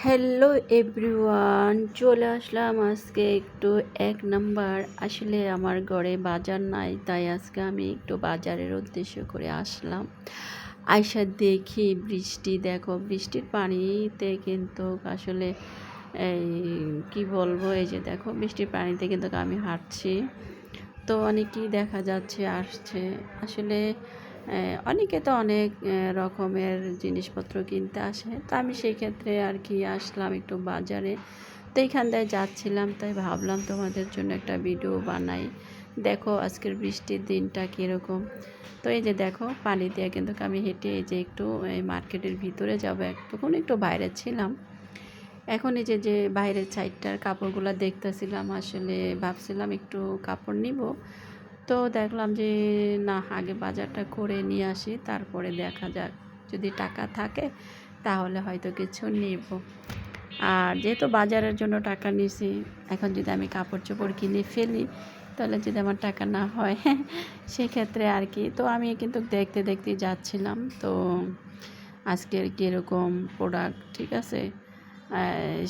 Hello everyone, চলে আসলাম আজকে একটু 1 নাম্বার। আসলে আমার ঘরে বাজার নাই, তাই আজকে আমি একটু বাজারের উদ্দেশ্য করে আসলাম। আইসা দেখি বৃষ্টি, দেখো বৃষ্টির পানিতে কিন্তু আসলে এই কি বলবো, এই যে দেখো বৃষ্টির পানিতে কিন্তু আমি হাঁটছি। তো অনেকেই দেখা যাচ্ছে আসছে। আসলে অনেকে তো অনেক রকমের জিনিসপত্র কিনতে আসে, তো আমি সেই ক্ষেত্রে আর কি আসলাম একটু বাজারে। তো এইখান দিয়ে যাচ্ছিলাম, তাই ভাবলাম তোমাদের জন্য একটা ভিডিও বানাই। দেখো আজকের বৃষ্টির দিনটা কীরকম। তো এই যে দেখো পানি দিয়ে কিন্তু আমি হেঁটে এই যে একটু এই মার্কেটের ভিতরে যাবো, একটু বাইরে ছিলাম। এখন এই যে বাইরের সাইডটার কাপড়গুলো দেখতেছিলাম, আসলে ভাবছিলাম একটু কাপড় নিব। তো দেখলাম যে না, আগে বাজারটা করে নিয়ে আসি, তারপরে দেখা যাক, যদি টাকা থাকে তাহলে হয়তো কিছু নিব। আর যেহেতু বাজারের জন্য টাকা নিছি, এখন যদি আমি কাপড় চোপড় কিনে ফেলি তাহলে যদি আমার টাকা না হয় সেক্ষেত্রে আর কি। তো আমি কিন্তু দেখতে দেখতে যাচ্ছিলাম। তো আজকের কীরকম প্রোডাক্ট, ঠিক আছে,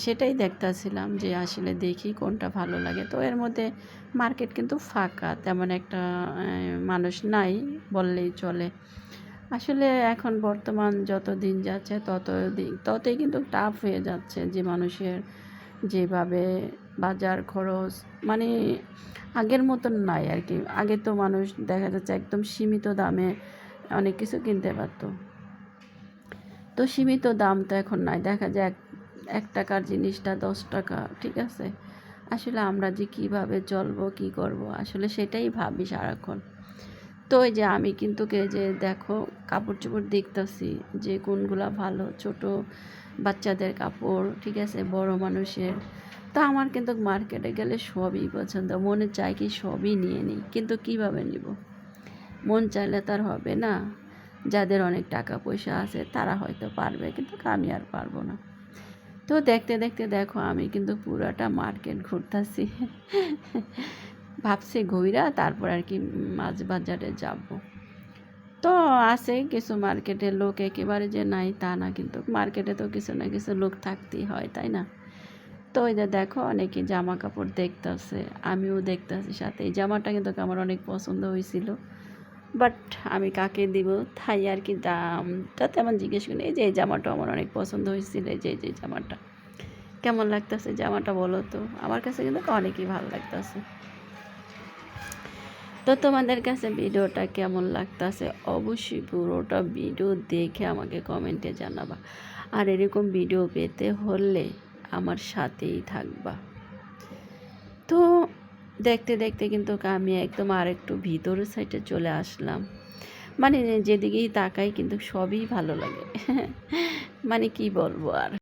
সেটাই দেখতেছিলাম যে আসলে দেখি কোনটা ভালো লাগে। তো এর মধ্যে মার্কেট কিন্তু ফাঁকা, তেমন একটা মানুষ নাই বললেই চলে। আসলে এখন বর্তমান যত দিন যাচ্ছে ততই কিন্তু টাফ হয়ে যাচ্ছে, যে মানুষের যেভাবে বাজার খরচ, মানে আগের মতন নাই আর কি। আগে তো মানুষ দেখা যাচ্ছে একদম সীমিত দামে অনেক কিছু কিনতে পারত। তো সীমিত দাম তো এখন নাই, দেখা যায় 1 টাকার জিনিসটা 10 টাকা, ঠিক আছে। আসলে আমরা যে কীভাবে চলবো, কী করব, আসলে সেটাই ভাবি সারাক্ষণ। তো এই যে আমি কিন্তু যে দেখো কাপড় চোপড় দেখতেছি যে কোনগুলা ভালো, ছোট বাচ্চাদের কাপড়, ঠিক আছে, বড় মানুষের। তো আমার কিন্তু মার্কেটে গেলে সবই পছন্দ, মনে চায় কি সবই নিয়ে নিই, কিন্তু কিভাবে নিব? মন চাইলে তার হবে না। যাদের অনেক টাকা পয়সা আছে তারা হয়তো পারবে, কিন্তু আমি আর পারবো না। তো দেখতে দেখতে দেখো আমি কিন্তু পুরাটা মার্কেট ঘুরতেছি ভাবছি ঘুইরা তারপর আর কি মাছ বাজারে যাব। তো আছে কিছু মার্কেটের লোক, একেবারে যে নাই তা না, কিন্তু মার্কেটে তো কিছু না কিছু লোক থাকতেই হয়, তাই না? তো ওই যে দেখো অনেকে জামা কাপড় দেখতেছে, আমিও দেখতেছি সাথে। এই জামাটা কিন্তু আমার অনেক পছন্দ হয়েছিল, বাট আমি কাকে দিব, তাই আর কি দামটা তেমন জিজ্ঞেস করি। এই যে এই জামাটা আমার অনেক পছন্দ হয়েছিল, এই যে জামাটা কেমন লাগতেছে, জামাটা বলো তো। আমার কাছে কিন্তু অনেকই ভালো লাগতেছে। তো তোমাদের কাছে ভিডিওটা কেমন লাগতেছে অবশ্যই পুরোটা ভিডিও দেখে আমাকে কমেন্টে জানাবা। আর এরকম ভিডিও পেতে হলে আমার সাথেই থাকবা। তো দেখতে দেখতে কিন্তু আমি একদম আরেকটু ভিতরের সাইডে চলে আসলাম। মানে যেদিকেই তাকাই কিন্তু সবই ভালো লাগে মানে কি বলবো আর।